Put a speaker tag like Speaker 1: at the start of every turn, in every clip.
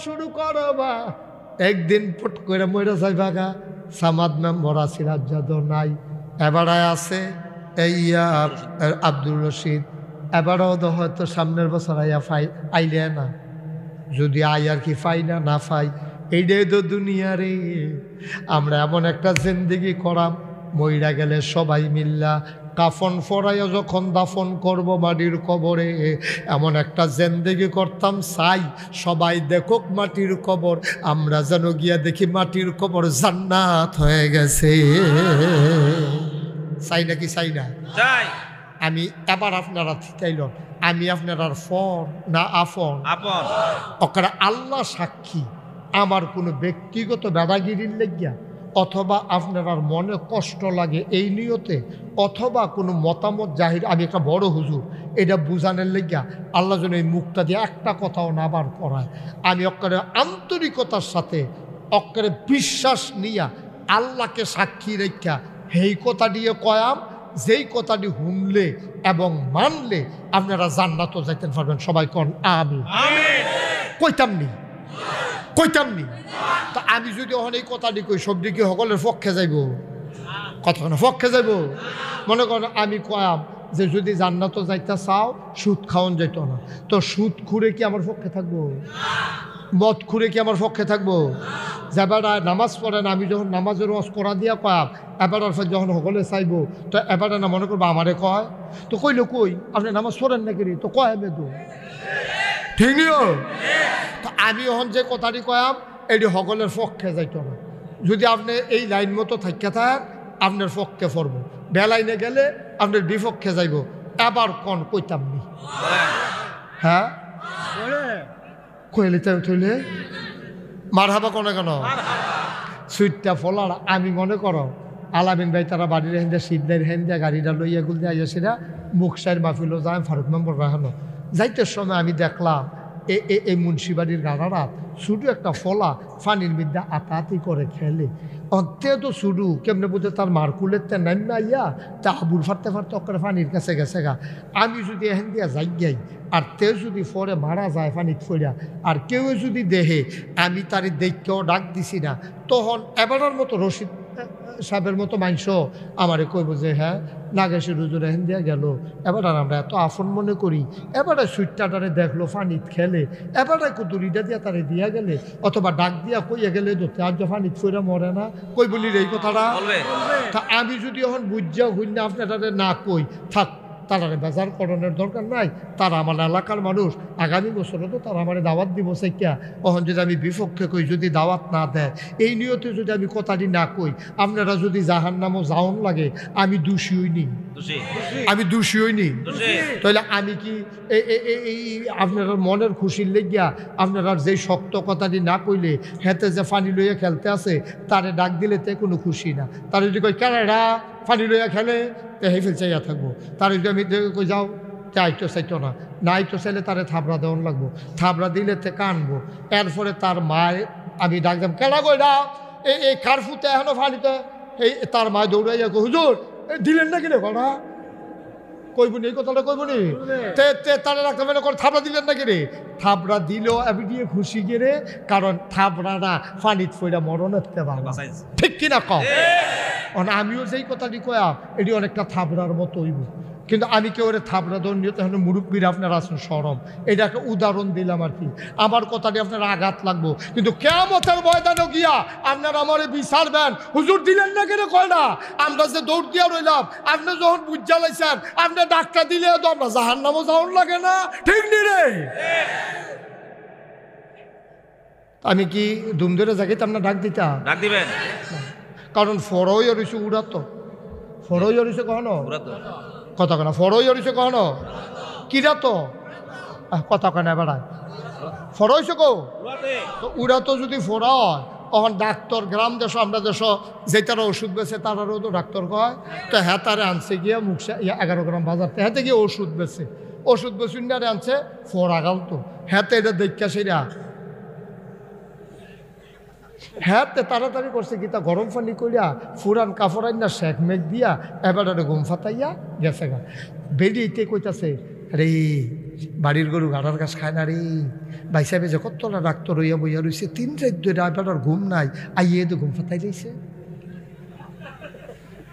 Speaker 1: শুরু করবা একদিন পট করে মরে যাইবা গা। সামাদ মেম্বর আছে, রাজ্জাদ নাই, এবারে আছে ইয়া আব্দুর রশিদ, এবারও তো হয়তো সামনের বছর আইয়া আইলে না, যদি আই আর কি ফাই না ফাই, এইটাই তো দুনিয়া রে। আমরা এমন একটা জিন্দেগি করাম, মইরা গেলে সবাই মিল্লা কাফন ফরাইয়া যখন দাফন করব মাটির কবরে, এমন একটা জিন্দেগি করতাম চাই সবাই দেখুক মাটির কবর, আমরা যেন গিয়া দেখি মাটির কবর জান্নাত হয়ে গেছে। চাই নাকি চাই না? চাই। আমি এবার আপনারা চাইল, আমি আপনার ফর না আপন? আপন। ওখানে আল্লাহ সাক্ষী, আমার কোনো ব্যক্তিগত বেদাগিরির লেগিয়া অথবা আপনার মনে কষ্ট লাগে এই নিয়তে, অথবা কোনো মতামত জাহির, আমি একটা বড় হুজুর এটা বুঝানোর লেগিয়া আল্লাহ যেন এই মুখটা দিয়ে একটা কথাও না বার করায়, আমি অক্কারে আন্তরিকতার সাথে অক্কারে বিশ্বাস নিয়া আল্লাহকে সাক্ষী রেখা এই কথা দিয়ে কয়াম, যেই কথাটি শুনলে এবং মানলে আপনারা জান্নাতও যাইতে পারবেন। সবাই কোন আমিন। কইতাম নি তা আমি যদি অনেক কথাটি কই সবটি কি সকলের পক্ষে যাইব? কথা না পক্ষে যাইব? মনে করেন আমি কয়াম যে যদি জান্নাতও যাইতে চাও সুদ খাওয়ান যাইত না, তো সুদ খুঁড়ে কি আমার পক্ষে থাকবো? মদ খুঁড়ে কি আমার পক্ষে থাকবো? এবার নামাজ পড়েন, আমি যখন নামাজের ওয়াজ করা দিয়া কয়াম, এবার যখন সকলে চাইব তো এবার না মনে করবো আমারে কয়, তো কইল কই আপনি নামাজ পড়েন নাকি রে, তো কয় আমি তো ঠিক নিও। তো আমি এখন যে কথাটি কয়াম এটি সকলের পক্ষে যাইত না। যদি আপনি এই লাইন মতো থাকিয়া থাক আপনার পক্ষে পড়ব, বেলাইনে গেলে আপনার বিপক্ষে যাইব। এবার কন কইতাম নি? হ্যাঁ কইলে থইলে মার হাবা কনে কেন সুইটটা ফলার। আমি মনে করো আলামিন ভাই তারা বাড়ির হেন্দা সিদ্ধার হেন্দা গাড়িটা লইয়া গুল দিয়ে আইয়াছিরা মুখসাইর মাহফিলও যায় ফারুক মেম্বর রাখানো যাইতে সময় আমি দেখলাম এই মুন্সিবাড়ির গাড়ারা শুধু একটা ফলা ফানির বিদ্যা আতাতি করে খেলে, অন্তে তো শুধু কেমনে বুঝে তার মারকুলের তে নাম না ইয়া তা আবুর ফাটতে অক্করে ফানির কাছে গেছে গা। আমি যদি এখান দিয়া যাই গাই আর তেও যদি পরে মারা যায় ফানিত ফইরা, আর কেউ যদি দেহে আমি তার দেখকেও ডাক দিছি না, তখন এবারের মতো রশিদ সাহেবের মতো মাংস আমারে কইব যে হ্যাঁ নাগেশের হুজুর এখান দিয়া গেল, এবার আর আমরা এত আফন মনে করি, এবারে সুইটটাটারে দেখলো ফানিত খেলে, এবারে কুতুরিটা দিয়া তারে দিয়া গেলে, অথবা ডাক দিয়া কইয়া গেলে ধরতে আর যে ফানিত ফইরা মরে না, কই বলি এই কথাটা। তা আমি যদি এখন বুঝা হই না আপনারা না কই থাক, তারা বেজার করণের দরকার নাই, তারা আমার এলাকার মানুষ, আগামী বছরও তো তারা আমার দাওয়াত দিব সেটা। তখন যদি আমি বিপক্ষে কই, যদি দাওয়াত না দেয় এই নিয়তে যদি আমি কথাটি না কই, আপনারা যদি জাহান্নামও যাওন লাগে আমি দোষী হইনি, আমি দোষী হইনি, তাহলে আমি কি এই আপনার মনের খুশির লেগিয়া আপনারা যেই শক্ত কথাটি না কইলে হেতে যে ফানি লইয়া খেলতে আছে তারে ডাক দিলে তে কোনো খুশি না, তার যদি কই কেনারা ফানি লইয়া খেলে তে হেফেল চাইয়া থাকবো, তার যদি আমি কই যাও তে আইতো চাইতো না, না আইতো চাইলে তারে থাবড়া দেওয়ান লাগবো, থাবড়া দিলে তে কানবো, এরপরে তার মায় আমি ডাক দাম কেনা কই না এই কারফুতে এখনো ফানিতে, এই তার মায় দৌড়াইয়া কই হুজুর দিলেন না কিনে কড়া কইবনি, এই কথাটা কইবনি, তারা রাখতে মানে করে থাবড়া দিলেন নাকি রে, থাবড়া দিলেও আমি দিয়ে খুশি গেরে, কারণ থাবড়া না ফানিত ফইরা মরণ হতে পারবো, ঠিক কিনা কম। আমিও যেই কথাটি কয়া এটি অনেকটা থাবড়ার মতো হইব, কিন্তু আমি কেউ থাবড়া দৌড় নিয়ে তখন মুরব্বীরা আপনারা আছেন সরম, এটা একটা উদাহরণ দিলাম আর কি। আমার কথাটি আপনার আঘাত লাগবো, কিন্তু কিয়ামতের ময়দানে গিয়া আপনারা আমারে বিচারবেন হুজুর দিলেন না কেন কয় না, আমরা যে দৌড় দিয়া রইলাম আপনি যখন বুঝা লাইছেন আপনি ডাক্তার দিলে তো আমরা জাহান্নামও যাওয়ার লাগে না, ঠিক নি রে? আমি কি ধুম ধরে জায়গাতে আপনার ডাক দিবেন, কারণ ফরই অরিছে উড়াত, ফরই অরিছে কখনো কথা কেনা, ফরই অরিছে কখনো কিরা তো কথা কেনা বেড়ায় ফরইছে কো তো উড়াতো, যদি ফোরা হয় তখন ডাক্তার গ্রাম দেশ আমরা দেশ যে তারা ওষুধ বেছে তারারও তো ডাক্তার কয়, তো হ্যাঁ তারে আনছে গিয়া মুখসা 11 গ্রাম বাজার হ্যাঁতে গিয়ে ওষুধ বেছে ইন্ডারে আনছে ফোরা গাল, তো হ্যাঁতে এটা দেখা সেরা হ্যাঁ তাড়াতাড়ি করছে কি তা গরম পানি করিয়া ফুরান কাপড় আইনা শেখ মেঘ দিয়া এবার ঘুম ফাতাইয়া গেছে গা। বেরিয়েতে কইতাছে রে বাড়ির গরু গাড়ার গাছ খায় না রে, ভাই সাহেবে যে কতটা ডাক্তার হইয়া বইয়া রয়েছে 3 রাত ধরে আর ঘুম নাই, আইয়ে তো ঘুম ফাতাই দিয়েছে।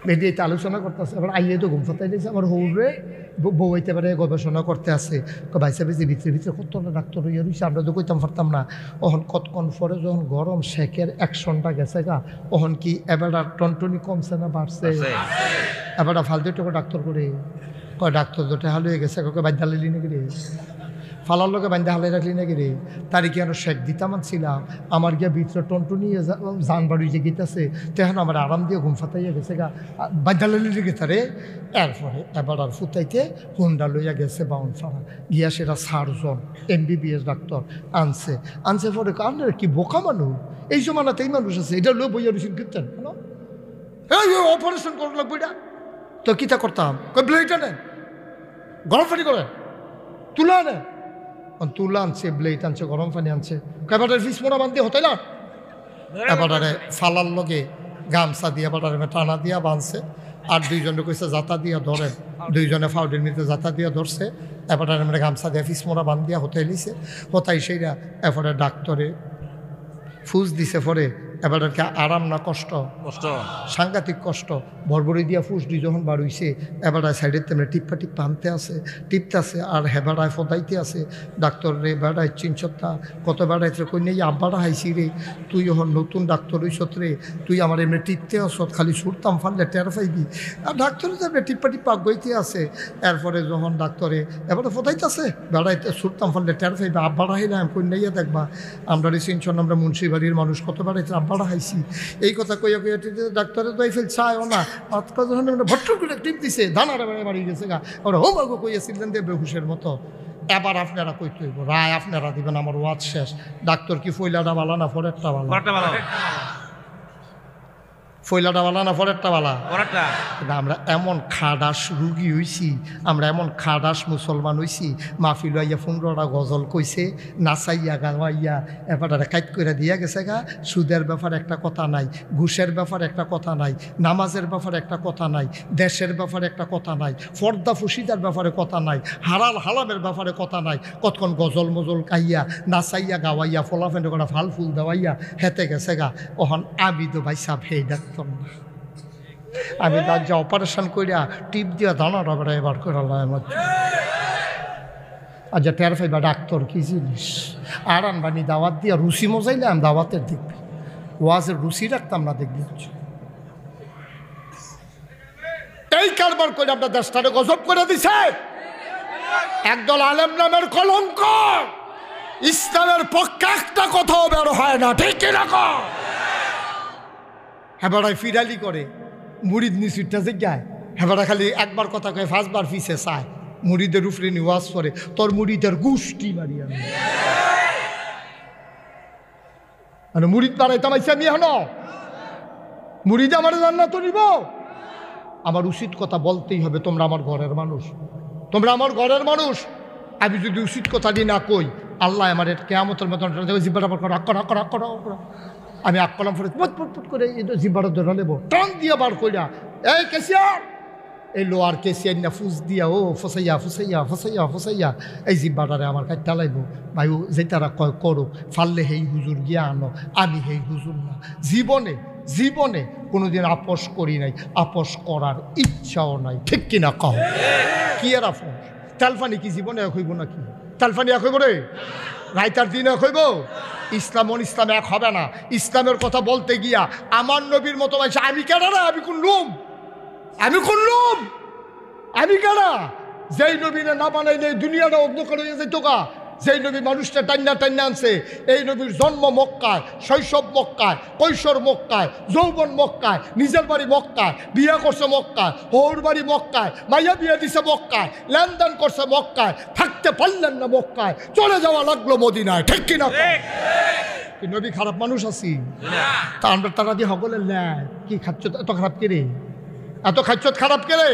Speaker 1: বেরিয়ে তো আলোচনা করতেছে, আবার আইয়ে তো ঘুম ফাতাই দিয়েছে। আমার হৌরে বউ হইতে পারে গবেষণা করতে আসে, ভাই সাহেবে যে ভিতরে ভিতরে কতটা ডাক্তার হইয়া রয়েছে, আমরা তো কইতাম পারতাম না। ওহন কতক্ষণ পরে যখন গরম শেখের অ্যাকশনটা গেছে গা, ওহন কি এবার টনটনি কমছে না বাড়ছে? এবার ফালতু টাকা ডাক্তার করে কয় ডাক্তার দুটো হাল হয়ে গেছে, কাউকে বান্ধা লাইলি নাকি রে, ফালার লোকে বান্ধা হালাই রাখলি নাকি রে। তার কি আরো শেখ দিতাম ছিলাম, আমার গিয়া ভিতরে টনটনি জান বাড়ি যে গীতাছে, তখন আমার আরাম দিয়ে ঘুম ফাতাইয়া গেছে গা, বান্ধা লাইলি গেছে রে। এরপরে এবার আর ফুটাইতে হুন্ডা লইয়া গেছে বাউনফাড়া গিয়া, সেটা সার্জন MBBS ডাক্তার আনছে পরে আপনার কি বোকা মানুষ, এই জমানাতে এই মানুষ আছে, এটা লো বইয়া রুচিন কীর্তেন অপারেশন করা লাগবে এটা তো কিতা করতাম, ব্লেডটা নেন, গরম পানি করে তুলা আনে, তুলা আনছে, ব্লেড আনছে, গরম পানি আনছে, এবারে ফিস মোড়া বান্ধি হতাই না, এবারে ফালার লগে গামছা দিয়া এবারে টানা দিয়া বাঁধছে, আর দুইজনে কইছে জাতা দিয়া ধরে, দুইজনে ফাউডের মধ্যে জাতা দিয়া ধরছে, এবারে মানে গামছা দিয়া ফিস মোড়া বান্ধ দিয়া হতাই লিছে, হতাই সেইরা এবারে ডাক্তারে ফুস দিছে পরে, এবার আর কি আরাম না কষ্ট, সাংঘাতিক কষ্ট, ভরভরি দিয়া ফুস দুই যখন বার হইছে, এবারায় সাইডের তেমনি টিপ্পা টিপতে আছে, আর হেবাড়ায় ফদাইতে আছে। ডাক্তার রে বেড়ায় চিনছত্তা কত বেড়াইতে কই নেই আব্বারা হাইছি রে, তুই যখন নতুন ডাক্তার হইছত রে, তুই আমার এমনি টিপতে আসত, খালি ছুটতাম ফানলে টের পাইবি। আর ডাক্তারে যাবে টিপ্পা গইতে আছে, এরপরে যখন ডাক্তারে এবারে ফদাইতে আছে, বেড়াইতে ছুটতাম ফানলে টের পাইবি, আব্বারা হাইলাম কই নেইয়া দেখবা, আমরা রে চিনছন, আমরা মুন্সিবাড়ির মানুষ, কত বেড়াইতে আব্বারা হাইছি, এই কথা কইয়া ডাক্তারে তো ফেল চায়ও না, যখন ভট্ট করে টিপ দিছে, ধানারে বাড়ি গেছে গা, ওরা হো বাবু কইয়াছিলেন দেব বেহুশের মতো। এবার আপনারা কইতে হইব, রায় আপনারা দিবেন, আমার ওয়াজ শেষ। ডাক্তার কি ফইলাটা বালা না ফরেরটা বালা? ফইলাটা বালা না ফরেরটা বালা? আমরা এমন খাডাস রুগী হইছি, আমরা এমন খাডাস মুসলমান হইছি, মাহফিল আইয়া 15টা গজল কইছে, নাচাইয়া গাওয়াইয়া এবারে কাইট করে দিয়া গেছে গা। সুদের ব্যাপারে একটা কথা নাই, ঘুষের ব্যাপারে একটা কথা নাই, নামাজের ব্যাপারে একটা কথা নাই, দেশের ব্যাপারে একটা কথা নাই, পর্দা ফুসিদার ব্যাপারে কথা নাই, হালাল হালামের ব্যাপারে কথা নাই। কতক্ষণ গজল মজল কাইয়া নাচাইয়া গাওয়াইয়া ফলাফেন্ড করা ফাল ফুল দেওয়াইয়া হেতে গেছে গা। ওহন আমি তো ভাই সাহেব হেই ডাক্তার না, আমি তার যে অপারেশন করিয়া টিপ দিয়া দানাটা বেড়া এবার করে আর যে টের ফাইবা ডাক্তার কি জিনিস। আর আনবানি দাওয়াত দিয়া রুচি মজাইলাম, দাওয়াতের দেখবি, ওয়াজের রুচি রাখতাম না, দেখবি এই কারবার করে আপনার দেশটারে গজব করে দিছে। একদল আলেম নামের কলঙ্ক, ইসলামের পক্ষে একটা কথাও বের হয় না, ঠিক কিরকম? হেবাড়ায় ফিরালি করে, মুড়িদ নিচুরটা জায়গায় হেবাড়া খালি একবার কথা কয়ে 5 বার ফিসে চায়, মুড়িদের উপরে নিওয়াজ করে, তোর মুড়িদের গুষ্টি মারিয়া মানে মুড়িদ বাড়াইতাম আইসি আমি এখন, মুড়িদ আমার জান্নাত তো নিব। আমার উচিত কথা বলতেই হবে, তোমরা আমার ঘরের মানুষ, তোমরা আমার ঘরের মানুষ। আমি যদি উচিত কথা দিয়ে না কই, আল্লাহ আমার কেয়ামতের মতন জিব্বাটা আমি আক কলাম ফলে পুট করে জিব্বাটা ধরে নেবো, টান দিয়ে বার কইরা, এই কেসিয়ার, এই লোয়ার কেসিয়ার না ফুস দিয়া ও ফসাইয়া এই জিব্বাটারে আমার কাছে টালাইব। ভাই যে তারা কয় করো, ফাললে হেই হুজুর গিয়া আনো, আমি হেই হুজুর না। জীবনে কোনোদিন আপোষ করি নাই, আপোষ করার ইচ্ছাও নাই, ঠিক কিনা কও? কি আর আপোষ? তালফানি কি জীবনে এক হইব নাকি? তালফানি এক হইব রে? রাইতার দিন এক হইব? ইসলাম এক হবে না। ইসলামের কথা বলতে গিয়া আমার নবীর মতো মানুষ আমি কেনা না, আমি কোন লোম, আমি কেনা? যেই নবীরে না বানাইলে দুনিয়াটা অন্ধকার হয়ে যেত গা। যেই নবী মানুষটা টান্না আনছে, এই নবীর জন্ম মক্কায়, শৈশব মক্কায়, কৈশোর মক্কায়, যৌবন মক্কায়, নিজের বাড়ি মক্কায়, বিয়ে করছে মক্কায়, হৌর বাড়ি মক্কায়, মাইয়া বিয়ে দিছে মক্কায়, লেনদেন করছে মক্কায়, থাকতে পারলেন না মক্কায়, চলে যাওয়া লাগলো মদিনায়, ঠিক কিনা? কি নবী খারাপ মানুষ আছি? তা আমরা তারা দিয়ে হগলে কি খাচ্ছ এত খারাপ কে রে? এত খাচ্ছ খারাপ কে রে?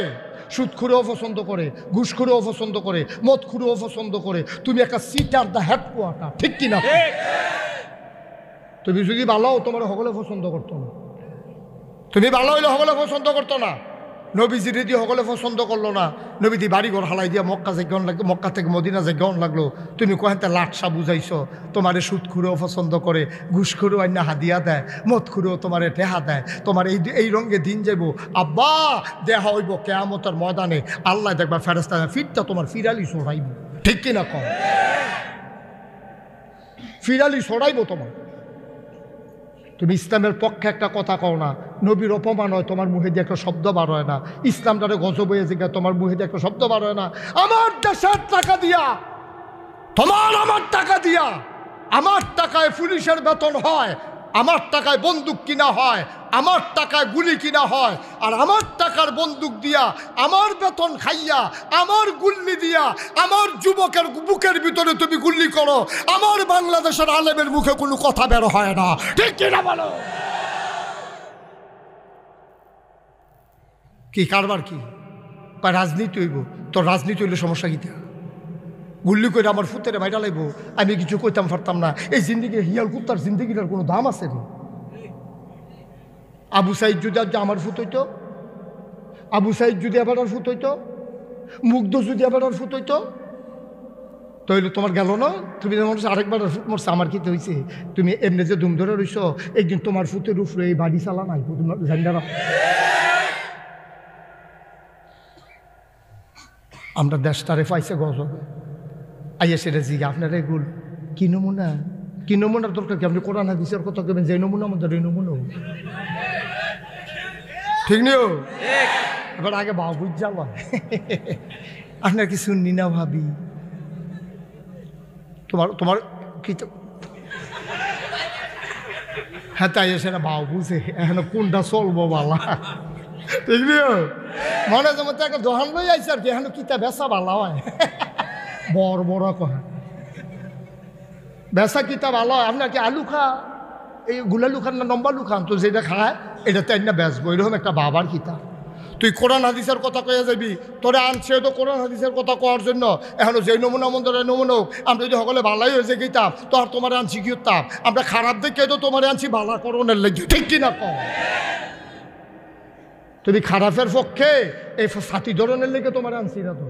Speaker 1: সুদখুরেও পছন্দ করে, ঘুষখুরেও পছন্দ করে, মদখুরেও পছন্দ করে। তুমি একটা সিটার দা হেডকোয়ার্টার, ঠিক কিনা? তুমি যদি ভালো তোমার হগলে পছন্দ করতো না, তুমি ভালো হইলে হগলে পছন্দ করতো না। নবীজি রেডি সকলে পছন্দ করলো না, নবীজি বাড়িঘর হালাই দিয়া মক্কা যেগন লাগলো, মক্কা থেকে মদিনা যেগন লাগলো। তুমি কহেনতে লাটসা বুঝাইছো, তোমারে সুদখুরেও পছন্দ করে, ঘুষখুরেও আইনা হাদিয়া দেয়, মদখুরেও তোমারে টেহা দেয়, তোমার এই রঙে দিন যাইব। আব্বা দেহা হইব কেয়ামতের ময়দানে, আল্লাহ দেখবা ফেরেস্তা ফিরটা তোমার ফিরালি সরাইব। ঠিক কিনা কম? ফিরালি সরাইব তোমার। তুমি ইসলামের পক্ষে একটা কথা কও না, নবীর অপমান হয়, তোমার মুখে দিয়ে একটা শব্দ বার হয় না। ইসলামটারে গজব হয়ে যায়, তোমার মুখে দিয়ে একটা শব্দ বার হয় না। আমার দেশের টাকা দিয়া, আমার টাকা দিয়া, আমার টাকায় পুলিশের বেতন হয়, আমার টাকায় বন্দুক কিনা হয়, আমার টাকায় গুলি কিনা হয়, আর আমার টাকার বন্দুক দিয়া, আমার বেতন খাইয়া, আমার গুল্লি দিয়া, আমার যুবকের বুকের ভিতরে তুমি গুল্লি করো, আমার বাংলাদেশের আলেমের মুখে কোনো কথা বের হয় না। ঠিক কিনা বলো? কি কারবার কি? রাজনীতি হইব। তোর রাজনীতি হইলে সমস্যা কিতা? গুল্লি করে আমার ফুতেরে মাইরা লাগবো, আমি কিছু কইতাম পারতাম না। এই জিন্দিগি হিয়াল কুত্তার জিন্দিগিটার কোনো দাম আছে রে? আবু সাইদ যদি আজ আমার ফুত হইতো, আবু সাইদ যদি আবার ফুত হইতো, মুগ্ধ যদি আবার ফুত হইতো, তাহলে তোমার গেল না? তুমি যেমন আরেকবার ফুট মরছে, আমার খেতে হয়েছে। তুমি এমনি যে ধুম ধরে রইছ, একদিন তোমার ফুতের উপরে এই বাড়ি চালা নাই ঝান্ডারা। আমরা দেশটারে পাইছে গজবে আইয়া সেটা জিগা আপনার এগুল কি নমুনা, কি নমুনার দরকার কি? আপনি কোরআন হাদিসের কথা কেবেন, যে নমুনা আমাদের এই নমুনা। ঠিক নিও? এবার আগে বাবু বুঝ যাওয়া আপনার কি শুননি না ভাবি? তোমার কি হ্যাঁ, তাই সেটা বাবু বুঝে এখন কোনটা চলবো বালা। ঠিক নিও? মনে যেমন একটা দোকান লই আইসে আর কি, এখন কিতা বেচা ভালো হয়, বড় বড় কহা বেচা কিতা ভালো হয়। আপনার কি আলু খা, এই গুলালু খান না লম্বা লু খান, তো যেটা খায় এটা তাই না বেচবো, এরকম একটা বাবার কিতা। তুই কোরআন হাদিসের কথা কয়ে যাবি, তোরে আনছে তো কোরআন হাদিসের কথা কওয়ার জন্য। এখনো যে নমুনা মন্দিরের নমুনা হোক, আমরা যদি সকলে ভালাই হয়েছে গীতাম তো আর তোমার আনছি কি উত্তাম, আমরা খারাপ দেখে তো তোমার আনছি ভালা করণের লেগে। ঠিক কিনা কম? তুমি খারাপের পক্ষে এই সাথী ধরনের লেগে তোমার আনছি না তো।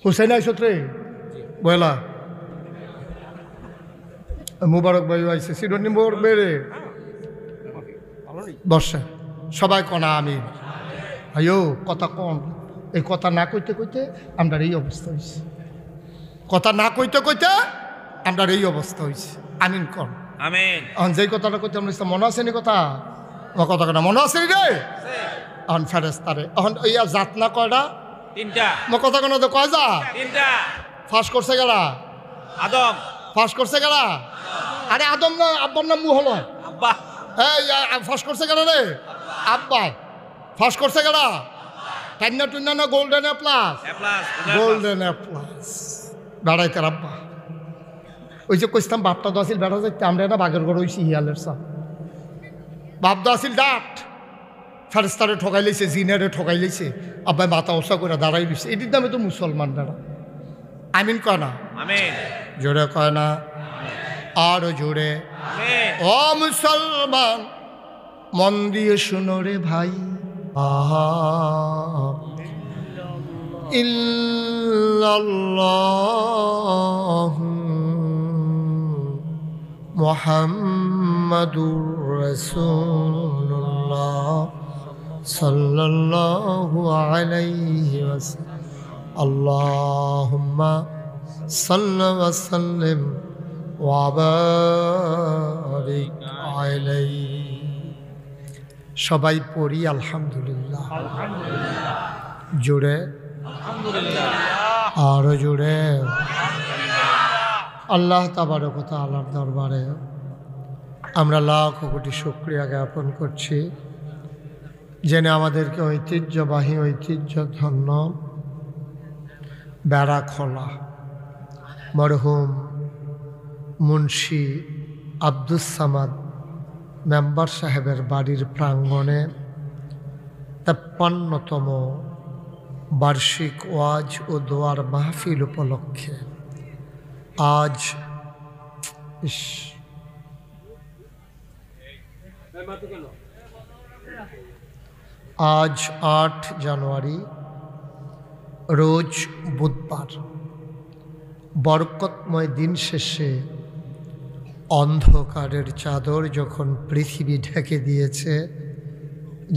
Speaker 1: হুসেন আইসত্রে বয়লা মুবারক ভাই আইসে, সিডনি মোর বেড়ে বর্ষা সবাই কনা আমি আয়ো কথা কন। এই কথা না কইতে কইতে আমরা এই অবস্থা হয়েছে, কথা না কইতে কইতে আমরা এই অবস্থা হয়েছে। আমিন কন আমিন। এখন যেই কথাটা কইতে আমরা মনে আছে নি কথা, আমার কথা কেনা মনে আছে রে? এখন ফেরেস্তারে এখন ইয়া জাত না কয়টা? তিনটা। আমার কথা কেন তো কয় যা? তিনটা। ফাঁস করছে গেলা আদম, ফাঁস করছে গেলা। আরে আদম না, আব্বার নাম মু হলো আব্বা। হ্যাঁ, ফাঁস করছে গেলা রে আব্বা। ফাঁস করছে গেলা টান্না টুন্না না golden A plus, golden A plus বেড়াইতে আব্বা। ওই যে কইতাম বাপটা তো আসিল বেড়া যাইতে, আমরা না বাগের ঘর হইছি হিয়ালের সা। বাপ তো আসিল ডাট, ফেরেস্তারে ঠকাই লাইছে, জিনারে ঠকাই লাইছে, আব্বাই মাথা ওসা করে দাঁড়াই রইছে। এটির দামে তো মুসলমান বেড়া। আমিন কয় না? আমিন। জোরে কয় না? আরো জোরে। ও মুসলমান মন দিয়ে শুনো রে ভাই, ইল্লাল্লাহু মুহাম্মাদুর রাসূলুল্লাহ সাল্লাল্লাহু আলাইহি ওয়াসাল্লাম। আল্লাহুম্মা সাল্লি ওয়া সাল্লিম ওয়া বারিক আলাইহি। সবাই পড়ি আলহামদুলিল্লাহ। জোরে আরো জোরে। আল্লাহ তাবারক ওয়া তাআলার দরবারে আমরা লাখ কোটি শুকরিয়া জ্ঞাপন করছি, জেনে আমাদেরকে ঐতিহ্যবাহী ঐতিহ্যধন্য বেড়াখোলা মরহুম মুন্সি আব্দুস সামাদ মেম্বার সাহেবের বাড়ির প্রাঙ্গণে ৫৩তম বার্ষিক ওয়াজ ও দোয়ার মাহফিল উপলক্ষে আজ আজ ৮ জানুয়ারি, রোজ বুধবার। বরকতময় দিন শেষে অন্ধকারের চাদর যখন পৃথিবী ঢেকে দিয়েছে,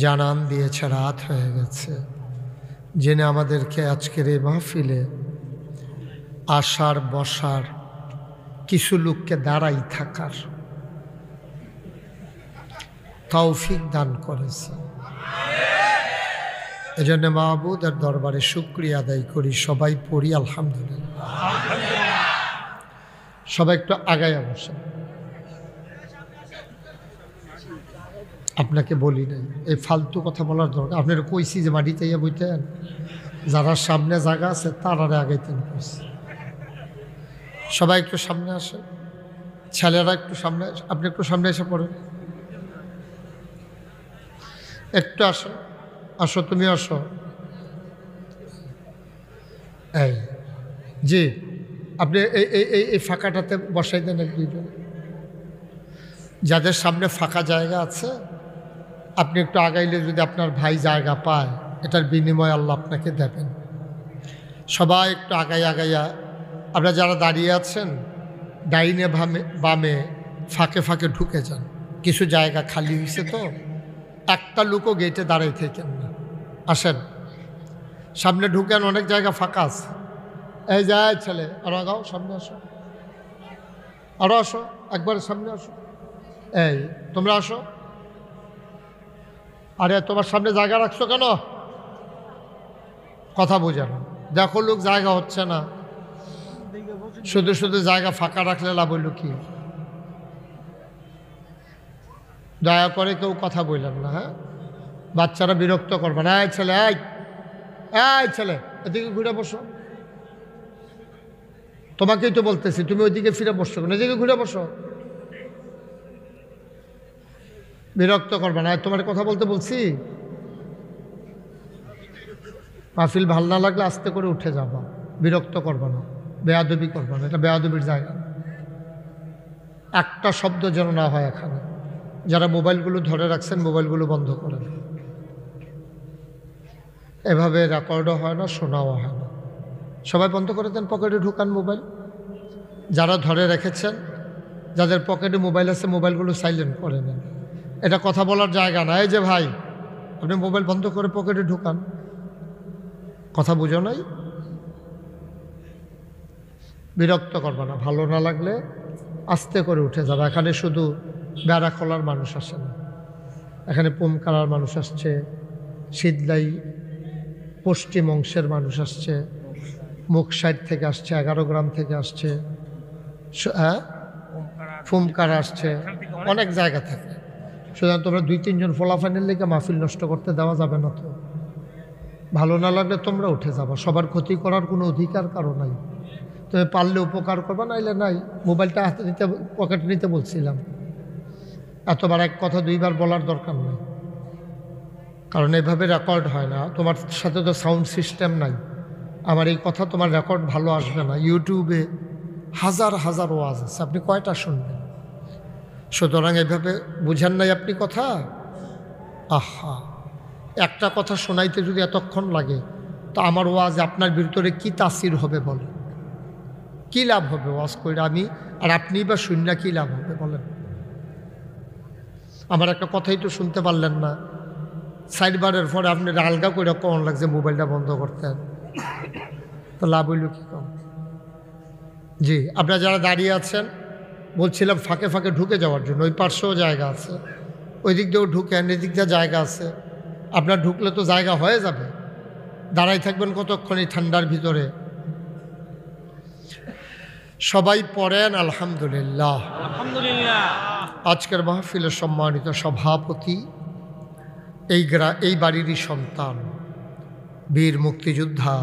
Speaker 1: জানান দিয়েছে রাত হয়ে গেছে, জেনে আমাদেরকে আজকের এই মাহফিলে আসার বসার, কিছু লোককে দাঁড়াই থাকার তৌফিক দান করেছে। এজন্য মাহবুদের দরবারে শুকরিয়া আদায় করি। সবাই পড়ি আলহামদুলিল্লাহ। সবাই একটু আগায় বসেন। আপনাকে বলি নাই এই ফালতু কথা বলার দরকার। আপনারা কইছি যে মাটিতে ইয়া বইতেন, যারা সামনে জায়গা আছে তারা আগাইতেন কইছি। সবাই একটু সামনে আসে, ছেলেরা একটু সামনে, আপনি একটু সামনে এসে পড়েন, একটু আসো, আসো তুমি আসো। এই জি, আপনি এই ফাঁকাটাতে বসাই দেন এক দুইজন। যাদের সামনে ফাঁকা জায়গা আছে আপনি একটু আগাইলে যদি আপনার ভাই জায়গা পায়, এটার বিনিময়ে আল্লাহ আপনাকে দেবেন। সবাই একটু আগাইয়া আপনারা যারা দাঁড়িয়ে আছেন ডাইনে বামে ফাঁকে ফাঁকে ঢুকে যান। কিছু জায়গা খালি হয়েছে তো, একটা লোকও গেটে দাঁড়াই থাকেন না, আসেন সামনে ঢুকেন, অনেক জায়গা ফাঁকা আছে। এই যায় ছেলে, আরো আগাও, সামনে আসো, আরো আসো, একবার সামনে আসো। এই তোমরা আসো। আরে তোমার সামনে জায়গা রাখছো কেন? কথা বোঝে না। দেখো লোক জায়গা হচ্ছে না, শুধু শুধু জায়গা ফাঁকা রাখলে লাভ হইল কি? দয়া করে কেউ কথা বললেন না, হ্যাঁ? বাচ্চারা বিরক্ত করবে না। এই ছেলে, এই ছেলে, এদিকে ঘুরে বসো। তোমাকেই তো বলতেছি, তুমি ওইদিকে ফিরে বসছো কেন? এদিকে ঘুরে বসো। বিরক্ত করবে না, তোমার কথা বলতে বলছি। মাহফিল ভাল না লাগলে আস্তে করে উঠে যাবা, বিরক্ত করবে না, বেয়াদবি করবে না। এটা বেয়াদবির জায়গা। একটা শব্দ যেন না হয় এখানে। যারা মোবাইলগুলো ধরে রাখছেন মোবাইলগুলো বন্ধ করেন। এভাবে রেকর্ডও হয় না, শোনাও হয় না। সবাই বন্ধ করে দেন, পকেটে ঢুকান মোবাইল। যারা ধরে রেখেছেন, যাদের পকেটে মোবাইল আছে মোবাইলগুলো সাইলেন্ট করে নেন। এটা কথা বলার জায়গা না। এই যে ভাই, আপনি মোবাইল বন্ধ করে পকেটে ঢুকান। কথা বুঝো নাই? বিরক্ত করবে না। ভালো না লাগলে আস্তে করে উঠে যাবে। এখানে শুধু বেড়া খোলার মানুষ আসে না, এখানে পুমকালার মানুষ আসছে, শীতলাই পশ্চিম অংশের মানুষ আসছে, মুখ সাইড থেকে আসছে, 11 গ্রাম থেকে আসছে, হ্যাঁ ফুমকারা আসছে, অনেক জায়গা থেকে। সুতরাং তোমরা 2-3 জন ফলাফাইনের লেগে মাহফিল নষ্ট করতে দেওয়া যাবে না। তো ভালো না লাগলে তোমরা উঠে যাবা। সবার ক্ষতি করার কোনো অধিকার কারো নাই। তুমি পারলে উপকার করবা, নাইলে নাই। মোবাইলটা হাতে নিতে, পকেটে নিতে বলছিলাম। এতবার এক কথা 2বার বলার দরকার নেই, কারণ এভাবে রেকর্ড হয় না। তোমার সাথে তো সাউন্ড সিস্টেম নাই। আমার এই কথা তোমার রেকর্ড ভালো আসবে না। ইউটিউবে হাজার হাজার ওয়াজ আছে, আপনি কয়টা শুনবেন? সুতরাং এভাবে বুঝেন নাই আপনি কথা। আহা, একটা কথা শোনাইতে যদি এতক্ষণ লাগে, তো আমার ওয়াজ আপনার ভিতরে কি তাসির হবে বলেন? কি লাভ হবে ওয়াজ করে আমি আর আপনি বা শূন্য? কি লাভ হবে বলেন? আমার একটা কথাই তো শুনতে পারলেন না। সাইডবারের পরে আপনি আলগা করে কখন লাগছে মোবাইলটা বন্ধ করতেন, তো লাভ হইল কি কম? জি, আপনারা যারা দাঁড়িয়ে আছেন বলছিলাম ফাঁকে ফাঁকে ঢুকে যাওয়ার জন্য। ওই পার্শ্বেও জায়গা আছে, ওই দিক দিয়েও ঢুকেন, এদিক দিয়ে জায়গা আছে। আপনার ঢুকলে তো জায়গা হয়ে যাবে। দাঁড়াই থাকবেন কতক্ষণ এই ঠান্ডার ভিতরে? সবাই পড়েন আলহামদুলিল্লাহ। আলহামদুলিল্লাহ। আজকের মাহফিলের সম্মানিত সভাপতি, এই বাড়িরই সন্তান, বীর মুক্তিযোদ্ধা,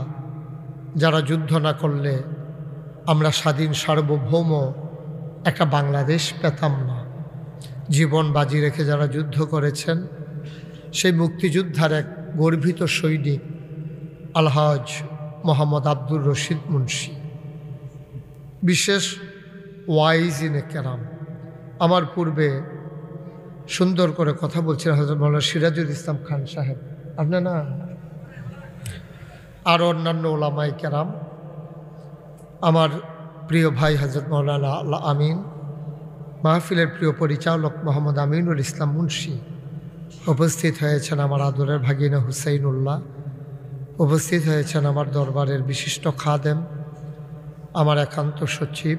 Speaker 1: যারা যুদ্ধ না করলে আমরা স্বাধীন সার্বভৌম একটা বাংলাদেশ পেতাম না। জীবন বাজি রেখে যারা যুদ্ধ করেছেন, সেই মুক্তিযোদ্ধার এক গর্বিত সৈনিক আলহাজ মোহাম্মদ আব্দুর রশিদ মুন্সি, বিশেষ ওয়াইজিনে কেরাম। আমার পূর্বে সুন্দর করে কথা বলছিলেন হযরত মাওলানা সিরাজুল ইসলাম খান সাহেব, আপনি না, আর অন্যান্য ওলামায়ে কেরাম, আমার প্রিয় ভাই হযরত মাওলানা আল্লাহ আমিন, মাহফিলের প্রিয় পরিচালক মোহাম্মদ আমিনুল ইসলাম মুন্সি, উপস্থিত হয়েছেন আমার আদরের ভাগিনা হুসাইনুল্লাহ, উপস্থিত হয়েছেন আমার দরবারের বিশিষ্ট খাদেম, আমার একান্ত সচিব,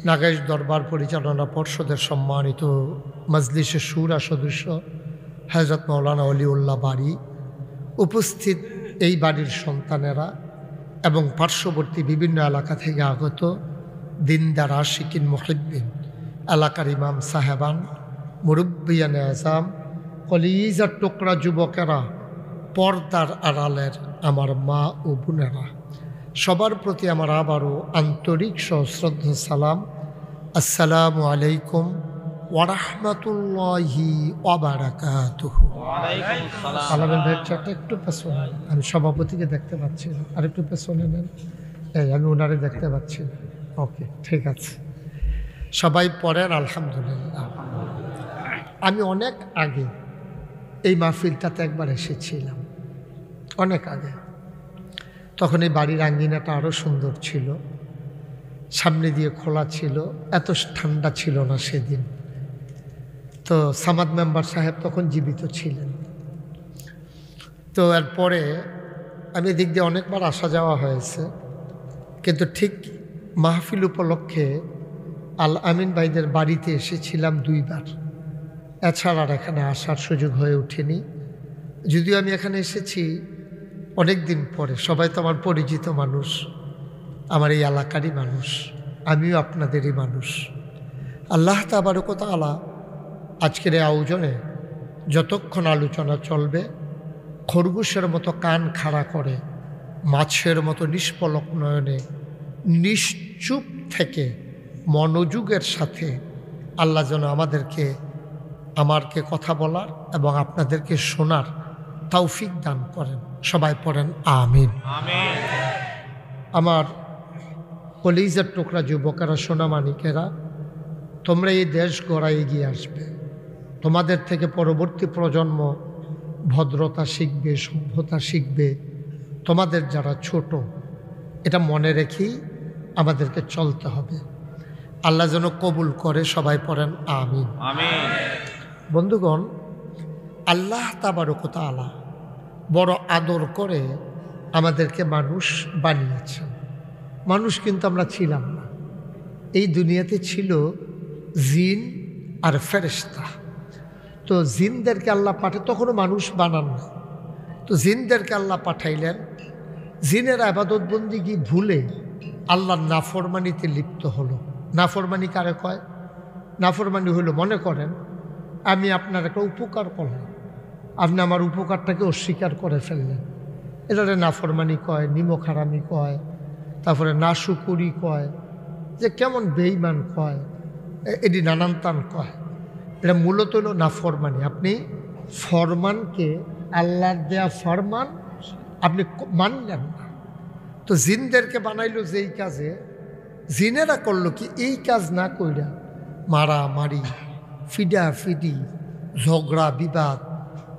Speaker 1: নাগাইশ দরবার পরিচালনা পর্ষদের সম্মানিত মজলিসের শুরা সদস্য হযরত মাওলানা অলিউল্লাহ বাড়ি, উপস্থিত এই বাড়ির সন্তানেরা এবং পার্শ্ববর্তী বিভিন্ন এলাকা থেকে আগত দিনদার আশিকিন মুহিব্বিন, এলাকার ইমাম সাহেবান, মুরব্বিয়ানে আযাম, কলিজার টুকরা যুবকেরা, পর্দার আড়ালের আমার মা ও বোনেরা, সবার প্রতি আমার আবারও আন্তরিক সশ্রদ্ধ সালাম। আসসালামু আলাইকুম ওয়া রাহমাতুল্লাহি ওয়া বারাকাতুহু। আলামিন ভাইয়ের চারটা একটু পেছনে, আমি সভাপতিকে দেখতে পাচ্ছি না, আর একটু পেছনে নেন। এই আমি ওনারে দেখতে পাচ্ছি না। ওকে, ঠিক আছে, সবাই পড়েন আলহামদুলিল্লাহ। আমি অনেক আগে এই মাহফিলটাতে একবার এসেছিলাম, অনেক আগে। তখন এই বাড়ির আঙ্গিনাটা আরও সুন্দর ছিল, সামনে দিয়ে খোলা ছিল, এত ঠান্ডা ছিল না সেদিন। তো সামাদ মেম্বার সাহেব তখন জীবিত ছিলেন। তো এরপরে আমি এদিক দিয়ে অনেকবার আসা যাওয়া হয়েছে, কিন্তু ঠিক মাহফিল উপলক্ষে আল আমিন ভাইদের বাড়িতে এসেছিলাম 2 বার, এছাড়া আর এখানে আসার সুযোগ হয়ে ওঠেনি। যদিও আমি এখানে এসেছি অনেক দিন পরে, সবাই তো আমার পরিচিত মানুষ, আমার এই এলাকারই মানুষ, আমিও আপনাদেরই মানুষ। আল্লাহ তাবারক ওয়া তাআলা আজকের এই আয়োজনে যতক্ষণ আলোচনা চলবে, খরগোশের মতো কান খাড়া করে, মাছের মতো নিষ্পলক নয়নে নিশ্চুপ থেকে মনোযোগের সাথে আল্লাহ যেন আমাকে কথা বলার এবং আপনাদেরকে শোনার তৌফিক দান করেন। সবাই পড়েন আমিন। আমার কলিজার টুকরা যুবকেরা, সোনামানিকেরা, তোমরা এই দেশ গড়ায় এগিয়ে আসবে, তোমাদের থেকে পরবর্তী প্রজন্ম ভদ্রতা শিখবে, সভ্যতা শিখবে। তোমাদের যারা ছোট, এটা মনে রেখেই আমাদেরকে চলতে হবে। আল্লাহ যেন কবুল করে। সবাই পড়েন আমিন। বন্ধুগণ, আল্লাহ তাবারক ওয়া তাআলা বড় আদর করে আমাদেরকে মানুষ বানিয়েছেন। মানুষ কিন্তু আমরা ছিলাম না, এই দুনিয়াতে ছিল জিন আর ফেরেশতা। তো জিনদেরকে আল্লাহ পাঠায়, তখনও মানুষ বানান না, তো জিনদেরকে আল্লাহ পাঠাইলেন। জিনেরা ইবাদত বন্দিগি ভুলে আল্লাহর নাফরমানিতে লিপ্ত হলো। নাফরমানি কারে কয়? নাফরমানি হলো, মনে করেন আমি আপনার একটা উপকার করলাম, আপনি আমার উপকারটাকে অস্বীকার করে ফেললেন, এটারে নাফরমানি কয়, নিমখারামি কয়, তারপরে নাশুকুরি কয়, যে কেমন বেঈমান কয়, এটি নানান তান কয়। এটা মূলত হলো নাফরমানি। আপনি ফরমানকে, আল্লাহর দেয়া ফরমান আপনি মানলেন না। তো জিনদেরকে বানাইলো যেই কাজে, জিনেরা করলো কি, এই কাজ না কইরা মারামারি, ফিডাফিডি, ঝগড়া বিবাদ,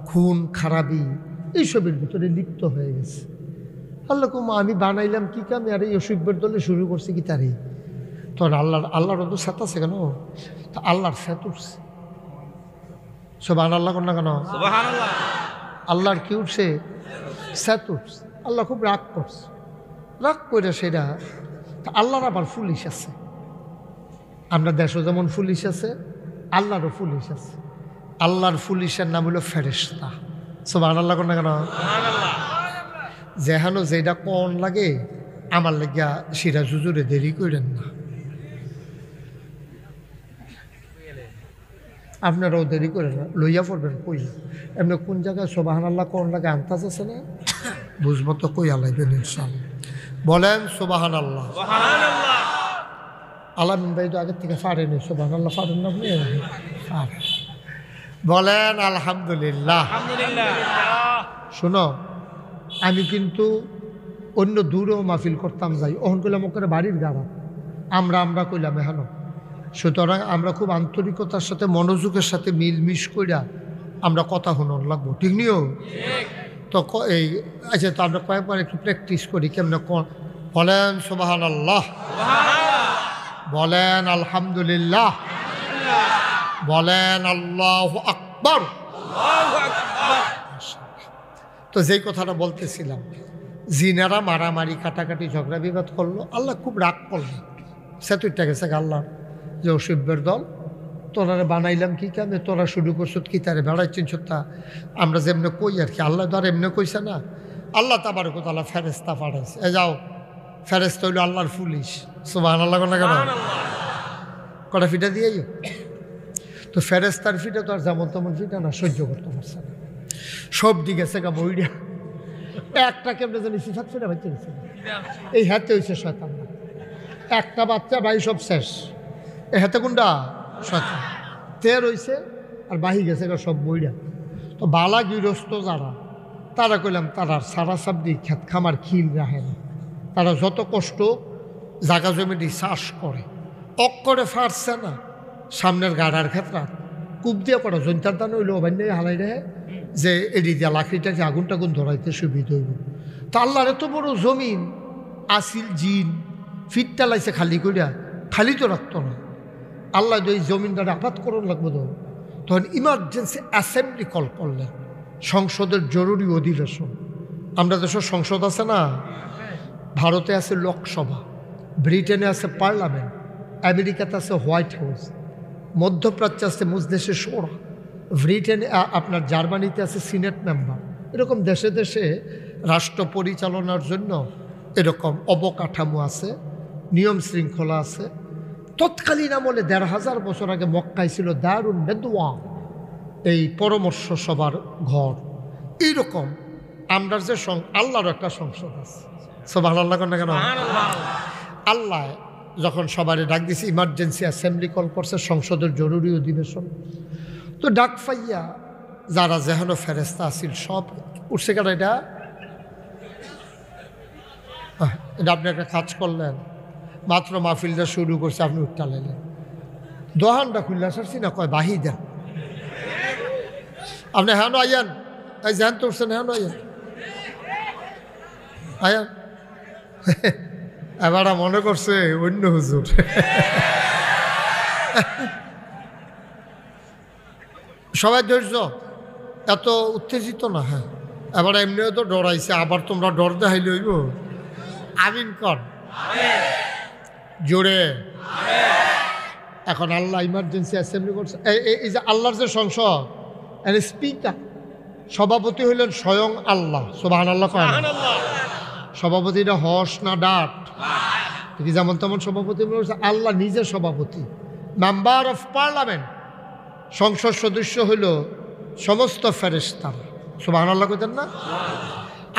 Speaker 1: খুন খারাপি, এইসবের ভিতরে লিপ্ত হয়ে গেছে। আল্লাহ কুমা আমি বানাইলাম কি কামে, আর এই অসুখের দলে শুরু করছে কি তারই। তখন আল্লাহর তো সাত আছে কেন, তা আল্লাহর সাত উঠছে। সুবহানাল্লাহ না কেন? আল্লাহর কি উঠছে? সাত উঠছে। আল্লাহ খুব রাগ করছে, রাগ করে সেটা। আল্লাহর আবার পুলিশ আছে, আমরা দেশও যেমন পুলিশ আছে, আল্লাহরও পুলিশ আছে। আল্লাহর পুলিশের নাম হলো ফেরেশতা। সুবহানাল্লাহ না কেন? যেহানো যেটা কোন লাগে আমার লাগিয়া সিরা জুজুরে দেরি করেন না, আপনারাও দেরি করে না, লইয়া পড়বেন। কই এমনি কোন জায়গায় সুবহানাল্লাহ কোন লাগে আন্তাজ আছে না, বুঝবো তো কই আলাইবেন ইনশাআল্লাহ। বলেন সুবহানাল্লাহ। আলামিন ভাই তো আগের থেকে পারেনি, সুবহানাল্লাহ পারেন না আপনি? বলেন আলহামদুলিল্লাহ। শোনো, আমি কিন্তু অন্য দূরেও মাহফিল করতাম যাই, অহন কইলাম ওকে বাড়ির গাড়া, আমরা কইলাম এখানো। সুতরাং আমরা খুব আন্তরিকতার সাথে, মনোযোগের সাথে মিলমিশ কইরা আমরা কথা শুনুন লাগবো, ঠিক নিও? তো এই আচ্ছা, তো আমরা কয়েকবার একটু প্র্যাকটিস করি কেমনে। বলেন সুবহানাল্লাহ, বলেন আলহামদুলিল্লাহ, বলেন আল্লাহু আকবার। তো যেই কথাটা বলতেছিলাম, জিনারা মারামারি কাটাকাটি ঝগড়া বিবাদ করলো, আল্লাহ খুব রাগ করলেন। সে তুইটা গেছে আল্লাহ যে অসভ্যের দল, তোরা বানাইলাম কি কামে, তোরা শুরু করছো কি তারে বেড়াইছেন সত্তা, আমরা যেমনি কই আর কি, আল্লাহ তো আর এমনি কইছে না। আল্লাহ তাবারক ওয়া তাআলা ফেরেশতা পাঠাইছে, এ যাও, ফেরেশতা হইল আল্লাহর পুলিশ। সুবহানাল্লাহ না কেন, কটা ফিটা দিয়েই। তো ফেরেশতার ফিটা তো আর যেমন তেমন ফিটা না, সহ্য করতে পারছে না, সব দিকে গেছে গা বইটা। একটা কেমনে জানি সিফাত ফিটা বাচ্চা গেছে, এই হাতে হয়েছে শয়তান, একটা বাচ্চা ভাই সব শেষ, এই হাতে কোনটা শয়তান তের হয়েছে, আর বাহি গেছে গা সব বইটা। তো বালা গৃহস্থ যারা, তারা কইলাম তারা সারা সাবদি খেত খামার খিল রাখে না, তারা যত কষ্ট জাগা জমিটি চাষ করে, অক্করে ফারছে না, সামনের গাড়ার ক্ষেত্রে কূপ দিয়ে পড়া জন্তার দান হইলো অবান্য হালাই রেহে যে এডি দিয়া লাকড়িটাকে আগুন টাগুন ধরাইতে সুবিধা হইব। তো আল্লাহর এত বড় জমিন আসিল জিন ফিটটা লাইছে খালি করিয়া, খালি তো রাখতো না। আল্লাহ এই জমিনটারে আবাদ করুন লাগবো, তো তখন ইমার্জেন্সি অ্যাসেম্বলি কল করলেন, সংসদের জরুরি অধিবেশন। আমরা দেশের সংসদ আছে না, ভারতে আছে লোকসভা, ব্রিটেনে আছে পার্লামেন্ট, আমেরিকাতে আছে হোয়াইট হাউস, মধ্যপ্রাচ্যে আছে মজলিসে শোরা, ব্রিটেনে আপনার জার্মানিতে আছে সিনেট মেম্বার। এরকম দেশে দেশে রাষ্ট্র পরিচালনার জন্য এরকম অবকাঠামো আছে, নিয়ম শৃঙ্খলা আছে। তৎকালীন আমলে ১৫০০ বছর আগে মক্কায় ছিল দারুন নেদওয়া, এই পরামর্শ সভার ঘর। এইরকম আমরা যে আল্লাহর একটা সংসদ আছে, সুবহানাল্লাহ না কেন? আল্লাহ যখন সবারই ডাক দিছে, ইমার্জেন্সি অ্যাসেম্বলি কল করছে, সংসদের জরুরি অধিবেশন। তো ডাক পাইয়া যারা যেন ফেরেস্তা আসিল সব উঠছে। কেন এটা আপনি একটা কাজ করলেন, মাত্র মাহফিলটা শুরু করছে, আপনি উঠটা লাইলেন, দোহানটা খুললে আসছি না, কয় বাহি দেন আপনি, হ্যাঁ আইয়ান, এই জ্যান তো উঠছেন, হ্যাঁ আইয়ান আয়ান। এবার মনে করছে অন্য হুজুর। সবাই ধৈর্য, এত উত্তেজিত না। হ্যাঁ, এবার এমনিও তো ডরাইছে, আবার তোমরা ডর দেখাইলে হইব। আমিন কর জোরে। এখন আল্লাহ ইমার্জেন্সি অ্যাসেম্বলি করছে, এই যে আল্লাহর যে সংসদ, এর স্পিকার সভাপতি হইলেন স্বয়ং আল্লাহ। সুবহানাল্লাহ কয় না? সভাপতিটা হস না ডাট, কি যেমন তেমন সভাপতি আল্লাহ নিজে সভাপতি, মেম্বার অফ পার্লামেন্ট। সংসদ সদস্য হইল সমস্ত ফেরেশতারা। সুবহানাল্লাহ কইতেন না?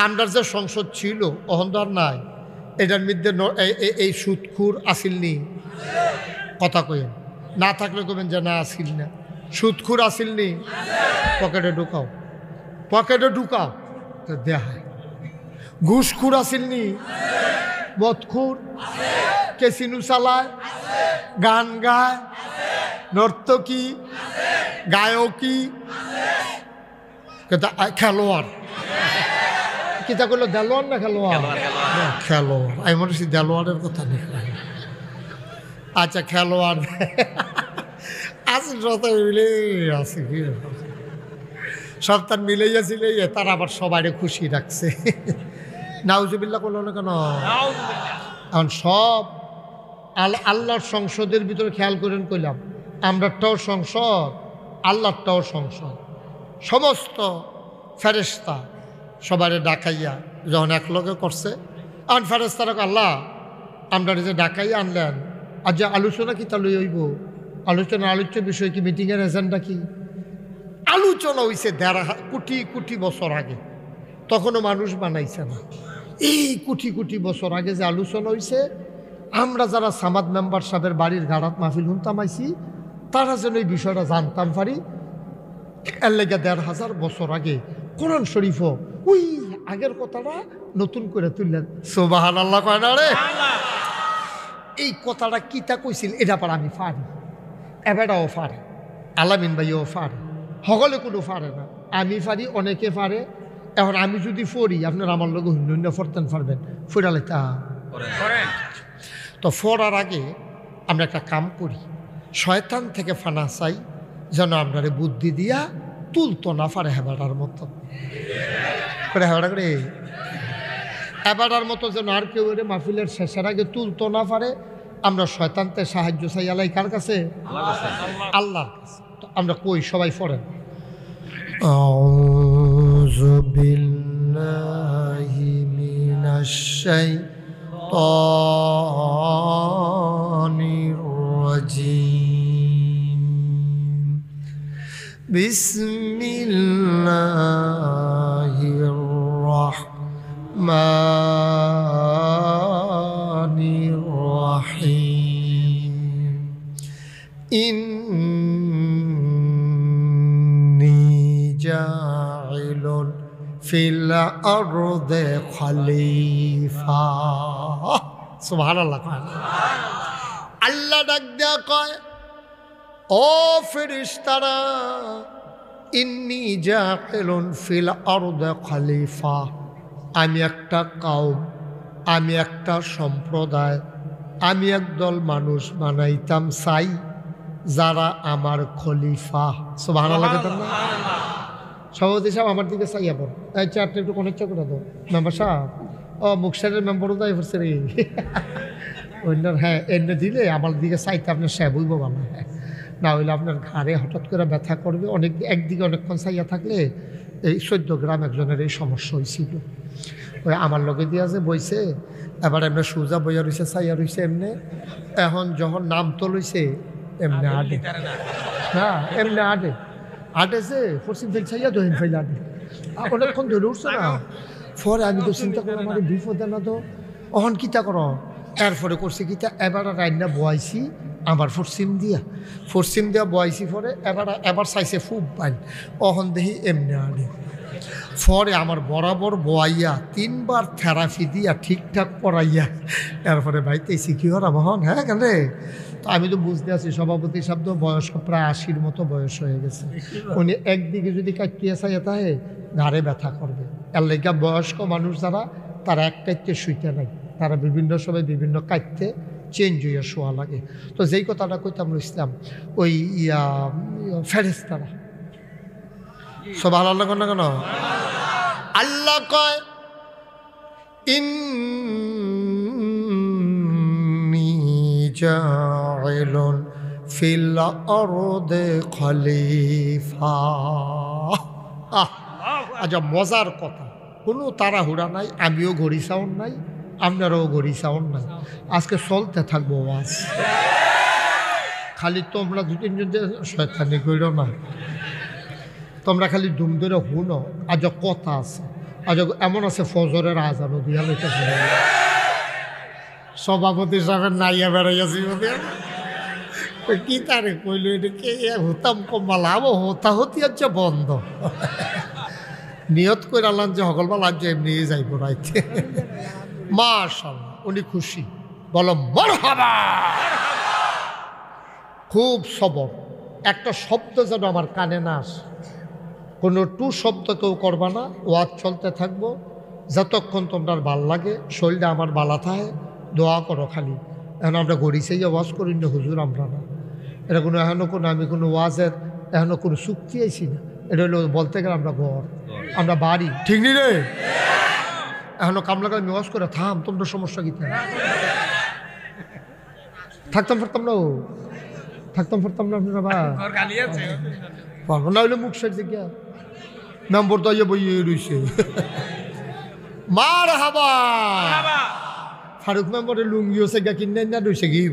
Speaker 1: আমরা যে সংসদ ছিল অহংকার নাই, এটার মধ্যে এই সুদখুর আসিলনি, কথা কইন না থাকলে কবেন যে না আসিল না, সুদখুর আসিলনি, পকেটে ঢুকাও, পকেটে ঢুকাও তো দেখায়। ঘুষখুর আসিলনি, মদখুর, কেসিনু চালায়, গান গায়, নর্তকী, গায়কী, খেলোয়াড়। কিতা করলো, দেলোয়ার না খেলোয়াড়? খেলোয়াড়। আমি মনে করছি দেলোয়ারের কথা নেই। আচ্ছা, খেলোয়াড় আসিল, সপ্তাহ মিলে আছে, সপ্তাহ মিলেই আসলে তারা আবার সবাই খুশি রাখছে। নাউজুবিল্লাহ করলো না কেন? এখন সব আল্লাহর সংসদের ভিতরে খেয়াল করেন, কইলাম আমরারটাও সংসদ, আল্লাহরটাও সংসদ। সমস্ত ফেরেশতা সবারে ডাকাইয়া যখন একলগে করছে, আন ফেরেশতারা আল্লাহ আমরা যে ডাকাইয়া আনলেন, আর যে আলোচনা কি তা লই হইব, আলোচনা আলোচ্য বিষয় কি, মিটিংয়ের এজেন্ডা কি? আলোচনা হইছে ১.৫ কোটি কোটি বছর আগে, তখনও মানুষ বানাইছে না। এই কোটি কোটি বছর আগে যে আলোচনা হইছে, আমরা যারা সামাদ মেম্বার সাহেবের বাড়ির গাড়াত মাহফিল শুনতাম আইছি, তারা যেন এই বিষয়টা জানতাম পারি। এর লেগে ১৫০০ বছর আগে কোরআন শরীফও ওই আগের কথাটা নতুন করে তুললেন। সুবহানাল্লাহ কয় না রে? এই কথাটা কিতা কইছিল এটা পার আমি পারি, এবারও পারে, আলামিন ভাইও পারে, সকলে কোনো পারে না, আমি পারি, অনেকে পারে। এখন আমি যদি ফরি, আপনার আমার লোক হুন্ডুন্ডা ফরতেন পারবেন, ফিরালেতা তো ফরার আগে আমরা একটা কাম করি, শয়তান থেকে ফানা চাই, যেন আপনারে বুদ্ধি দিয়া তুলতো না পারে হেবাটার মতো করে, হেবাটা করে হেবাটার মতো যেন আর কেউ মাহফিলের শেষের আগে তুলতো না পারে। আমরা শয়তানতে সাহায্য চাই আল্লাহ কার কাছে? আল্লাহর কাছে। তো আমরা কই, সবাই পড়েন। আউযু বিল্লাহি মিনাশ শাইতানির রাজিম। বিসমিল্লাহির রাহমানির রাহিম। ইন্নী জাইলুন ফিল আরদি খলিফা। সুবহানাল্লাহ। আল্লাহ ডাক দেয়া কয়, ও ফেরেশতারা, ইন্নী জাইলুন ফিল আরদি খলিফা, আমি একটা কওম, আমি একটা সম্প্রদায়, আমি একদল মানুষ বানাইতাম চাই যারা আমার খলিফা। সুবহানাল্লাহ। সভাপতি সাহেব আমার দিকে চাইয়া পড়, এই চারটা একটু কনেক্ট করে দাও। মেম্বার সাহেব, ও মুখসারের মেম্বারও দায় পড়ছে রে অন্যর। হ্যাঁ, এনে দিলে আমার দিকে চাইতে আপনার সাহেব হইব ভালো, না হইলে আপনার ঘাড়ে হঠাৎ করে ব্যথা করবে। অনেক একদিকে অনেকক্ষণ চাইয়া থাকলে, এই 14 গ্রাম একজনের এই সমস্যা হয়েছিল। ওই আমার লগে দিয়া যে বইছে, এবার এমনি সোজা বইয়া রয়েছে, চাইয়া রয়েছে এমনি। এখন যখন নাম তো লইছে এমনি আডে না, এমনি আডে আটেছে পশ্চিম ফেল চাইয়া দহিন ফেল আডে, অনেকক্ষণ ধরে উঠছে না। পরে আমি তো চিন্তা করলাম, আমার বিপদে না তো, অহন কিতা কর। এরপরে করছে কিতা, এবার রান্না বয়াইছি আমার পশ্চিম দিয়া বয়াইছি। পরে এবার চাইছে খুব বাইন, অহন দেখি এমনি আডে। পরে আমার বরাবর বয়াইয়া 3 বার থেরাপি দিয়া ঠিকঠাক পড়াইয়া এরপরে বাইতেছি কি হরা মহন। হ্যাঁ কেন রে? তো আমি তো বুঝতে আছি সভাপতি শব্দ বয়স প্রায় 80-র মতো বয়স হয়ে গেছে। উনি একদিকে যদি কাটিয়ে চাইয়া তাহে ঘাড়ে ব্যথা করবে। এর লেগা বয়স্ক মানুষ যারা, তারা এক কাইতে শুইতে নাই, তারা বিভিন্ন সময় বিভিন্ন কাইতে চেঞ্জ হইয়া শোয়া লাগে। তো যেই কথাটা কইতাম ইসলাম, ওই ফেরেশতারা সব আল্লাহ না কেন? আল্লাহ কয়, ইন্নী জাইলুন ফিল আরদি খলিফা। আচ্ছা, মজার কথা, কোনো তাড়াহুড়া নাই, আমিও ঘড়ি সাউন্ড নাই, আপনারাও ঘড়ি সাউন্ড নাই। আজকে চলতে থাকবো ওয়াজ, খালি তোমরা 2-3 জন শয়তানি কইরো না, তোমরা খালি ধুম ধরে হুনো। আজ কথা আছে, আজ এমন আছে ফজরের আজানও দিয়া লইতে সভাপতি সাহেবের নাইয়া বেড়াইয়াছি কি তারে কইল, এটা কে হতাম কমালাম, হতা হতি হচ্ছে বন্ধ। নিয়ত করে আনলাম যে সকলবেলা আজ এমনি যাইব রাইতে। মাশাআল্লাহ, উনি খুশি, বলো মারহাবা। খুব সবর, একটা শব্দ যেন আমার কানে না আসে, কোনো টু শব্দ কেউ করবা না। ওয়াজ চলতে থাকবো যতক্ষণ তোমার ভাল লাগে, শরীরটা আমার বালা থাকে, দোয়া করো খালি। এখন আমরা গড়ি সেই ওয়াজ করি না হুজুর, আমরা না, এটা কোনো এখনও কোনো আমি কোনো ওয়াজের এখনও কোনো চুক্তি আইছি না। এটা হলো বলতে গেলে আমরা ঘর, আমরা বাড়ি, ঠিক নি রে? এখনও কামলা কামে ওয়াজ করে থাম, তোমরা সমস্যা কি থাকতাম পারতাম না, থাকতাম পারতাম না আপনারা বা পারবো না হইলে মুখ সাইড দিকে নম্বর তো বইয়ে রয়েছে। মার হাবা ফারুক মেম্বরের লুঙ্গি হচ্ছে গা কিনে না রয়েছে গিয়ে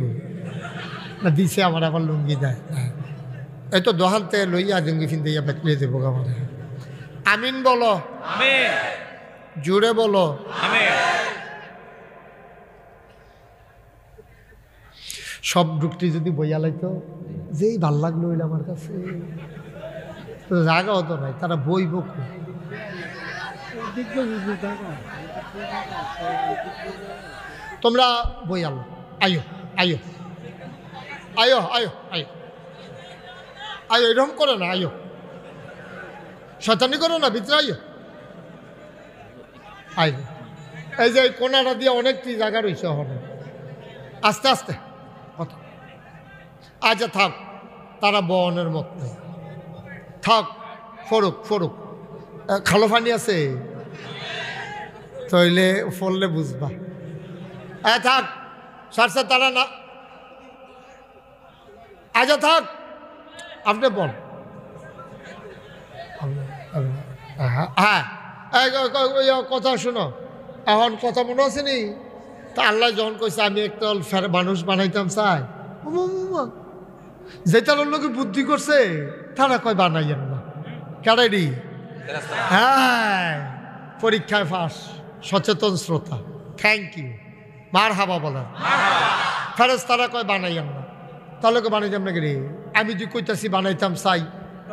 Speaker 1: না দিছে আমার, আবার লুঙ্গি দেয়। এই তো দোহানতে লইয়া লুঙ্গি ফিনতে ইয়া বেকলে দেবো আমার। আমিন বলো, জুড়ে বলো। সব ঢুকটি যদি বইয়া লাইতো, যেই ভাল লাগলো হইলে আমার কাছে, জায়গা হতো নাই, তারা বইব। তোমরা বই আলো, আয়ো আয়ো আয়ো আয়ো আয়ো আয়ো, এরকম করে না, আয়ো শয়তানি করো না, ভিতরে আইও। আইব এই যে এই কোনাটা দিয়ে অনেকটি জায়গা রয়েছে, হবে আস্তে আস্তে কথা। আচ্ছা থাক, তারা বনের মত নেই, থাক ফরুক ফরুক। খালো পানি আছে তইলে ফললে বুঝবা। থাক সারসা তারা না। আচ্ছা থাক, আপনি বল। হ্যাঁ কথা শোনো, এখন কথা মনে আছে নি? তা আল্লাহ যখন কইছে আমি একটা মানুষ বানাইতাম চাই, যে তার লোকে বুদ্ধি করছে তারা কয় বানাইয়েন না। কেডাইডি? হ্যাঁ, পরীক্ষায় ফাঁস, সচেতন শ্রোতা, থ্যাংক ইউ, মার হাবা বলেন। ফেরেশতারা কয় বানাইয়েন না। তাহলে কে বানাইতাম না রে? আমি যে কইতাছি বানাইতাম চাই,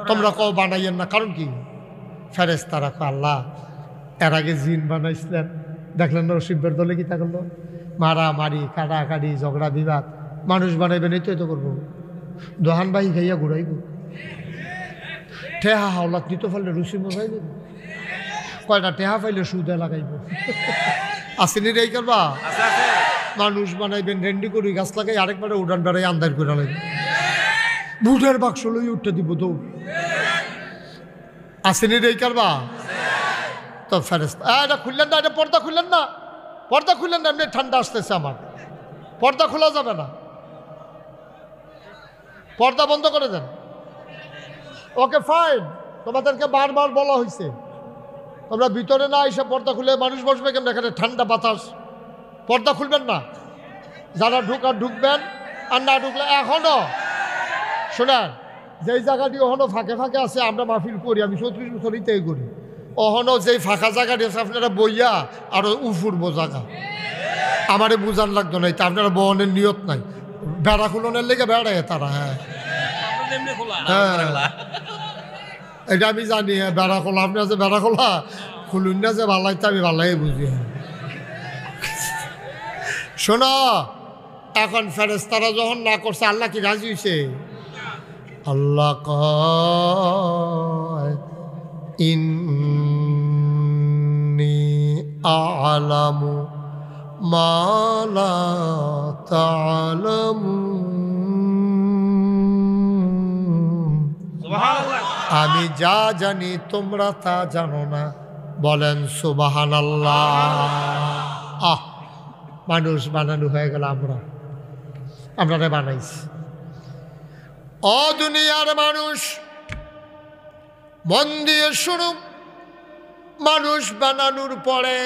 Speaker 1: তোমরা কও বানাইয়েন না, কারণ কি? ফেরেশতারা কয় আল্লাহ এর আগে জিন বানাইছিলেন, দেখলেন না রশিদের দলে কি তা করলো? মারামারি, কাটাকাটি, ঝগড়া বিবাদ। মানুষ বানাইবেন এই তো করবো, দোহান বাই খাইয়া ঘুরাইব, ঠেহা হাওলাত দিতে পারলে রুচি মজাই দেব, কয়টা টেহা পাইলে সুদে লাগাইব। আসেনি রে করবা? মানুষ বানাইবেন রেন্ডি করি, গাছ লাগাই, আরেকবারে উড়ান বেড়াই আন্দার করে লাগবে, বুটের বাক্স লই উঠতে দিব তো। আসেনি রে করবা? তো ফেরেশতা এটা খুললেন না, এটা পর্দা খুললেন না, পর্দা খুললেন না, এমনি ঠান্ডা আসতেছে আমার, পর্দা খোলা যাবে না, পর্দা বন্ধ করে দেন। ওকে ফাইন, তোমাদেরকে বারবার বলা হয়েছে তোমরা ভিতরে না এসে পর্দা খুলে মানুষ বসবে কেমন? এখানে ঠান্ডা বাতাস, পর্দা খুলবেন না। যারা ঢুকার ঢুকবেন, আর না ঢুকলে এখনো শোনেন, যেই জায়গাটি ওখানো ফাঁকে ফাঁকে আছে, আমরা মাহফিল করি, আমি 34 বছর ইতেই করি, ওখানো যেই ফাঁকা জায়গাটি আছে আপনারা বইয়া আরো উফুরবো জায়গা, আমারে বুঝান লাগতো না, তা আপনারা বহনের নিয়ত নাই, বেড়া খুলনের লেগে বেড়ায় তারা। হ্যাঁ হ্যাঁ এটা আমি জানি, হ্যাঁ বেড়া খোলা, আপনি আছে বেড়া খোলা খুলুন না, যে ভাল্লাইতে আমি ভাল্লাই বুঝি। শোনো, এখন ফেরেশতারা যখন না করছে, আল্লাহ কি রাজি হয়েছে? আল্লাহ কয় ইন্নী আ'লামু মা লা তা'লামুন, আমি যা জানি তোমরা তা জানো না। বলেন সুবহানাল্লাহ। মানুষ বানানো হয়ে গেল, আমরা বানাইছি। ও দুনিয়ার মানুষ, মন দিয়ে শুনুন, মানুষ বানানোর পরে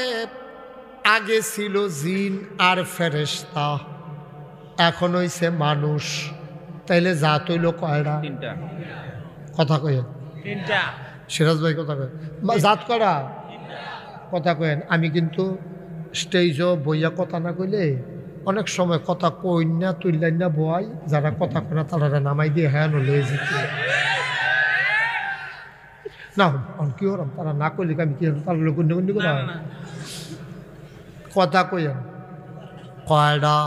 Speaker 1: আগে ছিল জিন আর ফেরেশতা, এখন হইছে মানুষ। তাইলে জাত হইল কয়টা? কথা কয়েন, সিরাজ ভাই কথা কয়েন, জাত কয়টা? কথা কয়েন। আমি কিন্তু স্টেজও বইয়া কথা না কইলে অনেক সময় কথা কই না, তুললেন না বয়, যারা কথা কয় না তারা নামাই দিয়ে হ্যাঁ নলে যেতে না। কি হলাম? তারা না কইলে আমি কি হলাম? তারা লোক করা কথা কইন কয়টা?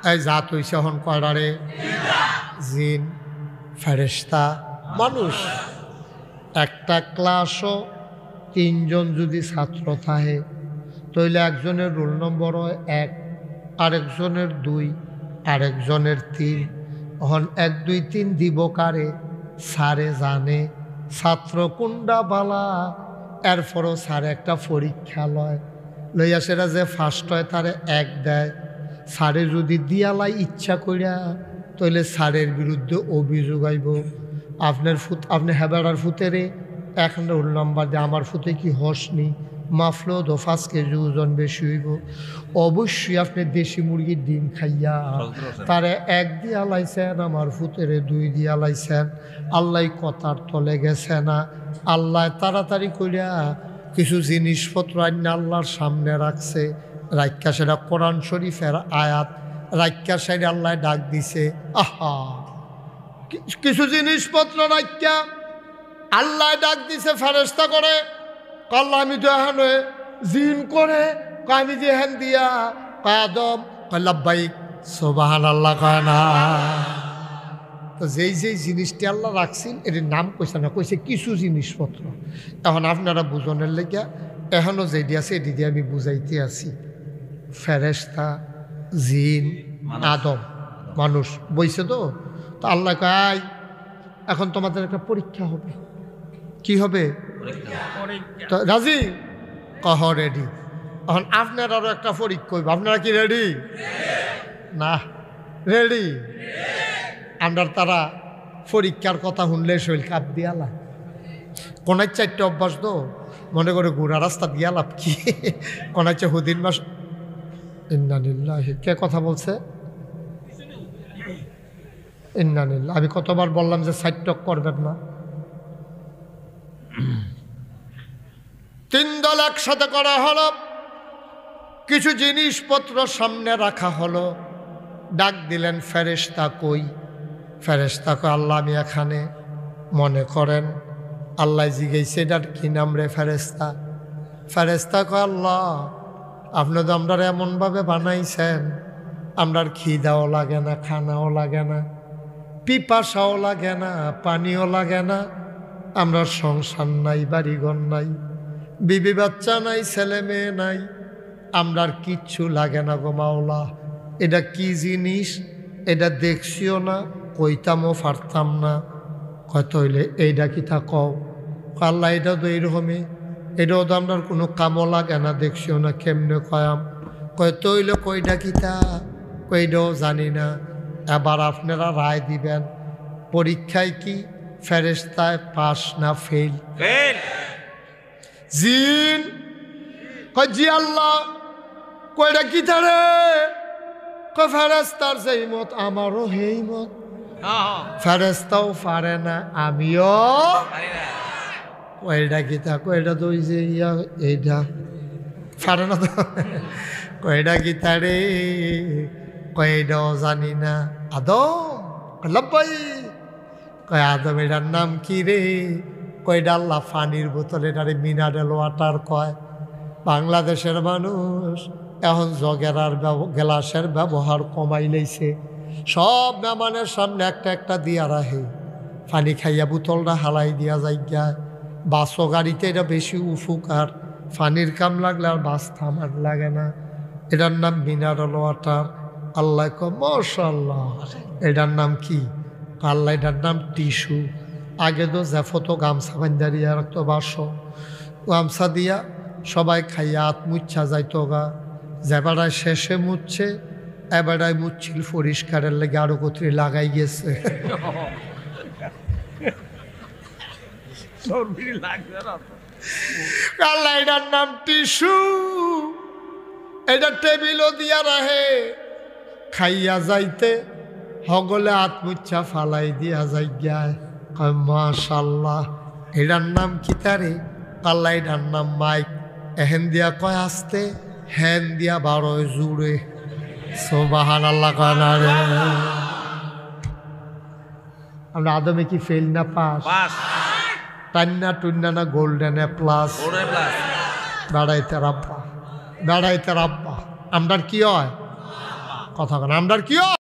Speaker 1: এই জাত হইছে এখন কয়টা রে? জিন, ফেরেশতা, মানুষ। একটা ক্লাসও 3 জন যদি ছাত্র থাকে, তাইলে একজনের রোল নম্বর হয় 1, আরেকজনের 2, আরেকজনের 3। এখন 1, 2, 3 দিব কারে? স্যারে জানে ছাত্র কোনটা বালা। এরপরও স্যারে একটা পরীক্ষা লয়, লইয়া সেটা যে ফার্স্ট হয় তারে 1 দেয়। স্যারে যদি দিয়ালাই ইচ্ছা করিয়া, তাইলে স্যারের বিরুদ্ধে অভিযোগ আইব, আপনি হেবেড়ার ফুতেরে 1 রোল নাম্বার দিয়ে আমার ফুতে কি হসনি, মাফলো তো 5 কেজি ওজন বেশি হইব। অবশ্যই আপনি দেশি মুরগির ডিম খাইয়া তারে 1 দিয়া লাইছেন, আমার ফুতেরে 2 দিয়া লাইছেন। আল্লাহ কথার তলে গেছে না। আল্লাহ তাড়াতাড়ি করিয়া কিছু জিনিসপত্র আইন আল্লাহর সামনে রাখছে, রাইক্কা সেটা কোরআন শরীফের আয়াত, রাইক্কা সাইডে আল্লাহ ডাক দিছে। আহা, কিছু জিনিসপত্র রাইক্কা আল্লাহ ডাক দিছে ফেরেশতা করে, আল্লাহ আমি তো এখন জিন করে, আমি যে হেন দিয়া কাদম লাব্বাইক সুবহানাল্লাহ কয় না। তো তো যেই যেই জিনিসটি আল্লাহ রাখছেন এর নাম কইছে না, কইছে কিছু জিনিসপত্র। এখন আপনারা বুঝনের লেগিয়া এখনও যেটি আছে এটি দিয়ে আমি বুঝাইতে আছি। ফেরেশতা, জিন, আদম, মানুষ বইছে তো। তো আল্লাহ কয় এখন তোমাদের একটা পরীক্ষা হবে। কি হবে? তো রাজি? কহ রেডি। এখন আপনার আরো একটা পরীক্ষা হইব, আপনারা কি রেডি? না রেডি? আমরা তারা পরীক্ষার কথা শুনলে শৈল কাপ দিয়ালা কোনার 4টে অভ্যাস তো মনে করে ঘোরা রাস্তা দিয়া লাভ কি? কোনার চা হুদিন মাস ইন্নানিল্লাহি। কে কথা বলছে? ইন্নানিল্লাহ। আমি কতবার বললাম যে সাইড টক করবেন না। 3 দল একসাথে করা হলো, কিছু জিনিসপত্র সামনে রাখা হলো। ডাক দিলেন ফেরেশতা কই? ফেরেশতা কই আল্লাহ আমি এখানে। মনে করেন আল্লাহ জিজ্ঞেসে এটার কি নাম রে ফেরেশতা? ফেরেশতা কয় আল্লাহ আপনি তো আমরা এমনভাবে বানাইছেন আমরার খিদাও লাগে না, খানাও লাগে না, পিপাসাও লাগে না, পানিও লাগে না, আমরা সংসার নাই, বাড়িঘর নাই, বিবি বাচ্চা নাই, ছেলে মেয়ে নাই, আমরার কিচ্ছু লাগে না গো মাওলা। এটা কি জিনিস? এটা দেখছিও না, কইতামও পারতাম না। কয় তইলে এইটা কি তা কও? আল্লাহ এটা তো এইরকমই, এটাও তো আমরার কোনো কামও লাগে না, দেখছিও না, কেমনে কয়াম? কয় তইলে কইটা কি তা? কইটাও জানি না। এবার আপনারা রায় দিবেন পরীক্ষায় কি ফেরেশতায় পাস না ফেল? জিন কয় জি আল্লাহ। কয়টা কি তারে? কয় ফেরেশতার যেই মত আমারও সেই মত। ফেরেশতাও পারে না, আমিও কয়টা কি তা? কয়টা তো ওই যে এইটা পারে না তো। কয়টা কি তারে? কয়টাও জানি না। আদম লব্বাই। কয় আদম এটার নাম কি রে? কয়টা আল্লাহ পানির বোতল, এটারে মিনারেল ওয়াটার কয়। বাংলাদেশের মানুষ এখন জগের আর গ্লাসের ব্যবহার কমাই লাইছে। সব মেহমানের সামনে একটা একটা দিয়া রাখে, পানি খাইয়া বোতলটা হালাই দিয়া যাইয়া। বাসও গাড়িতে এটা বেশি উপকার, পানির কাম লাগলে আর বাস থামার লাগে না। এটার নাম মিনারেল ওয়াটার। আল্লাহ কয় মাশাআল্লাহ। এটার নাম কি? আল্লাহ এটার নাম টিস্যু। আগে তো জ্যাফতো গামছা বান্ধা দিয়া রাখতো, বাসো গামছা দিয়া সবাই খাইয়া হাত মুচ্ছা যাইতো গা। যেবারায় শেষে মুচ্ছে এবারায় মুচ্ছিল পরিষ্কারের লেগে আরো কোথায় লাগাই গেছে। আল্লাহ এটার নাম টিস্যু। এটা টেবিলও দিয়া রাহে, খাইয়া যাইতে হগলে হাত মুচ্ছা ফালাই দিয়া যাই গায়। মাশাআল্লাহ। এটার নাম কি তারে? আল্লাহ এটার নাম মাইক। এহেন দিয়া কয় আসতে, হ্যান দিয়া 12 জুড়ে। সুবহানাল্লাহ কয় না রে? আমরা আদমে কি ফেল না পাস? টান্না টুন্না না গোল্ডেন এ প্লাস? বেড়াইতে রাব্বা, বেড়াইতে রাব্বা। আমরার কি হয় কথা? আমরার কি হয়?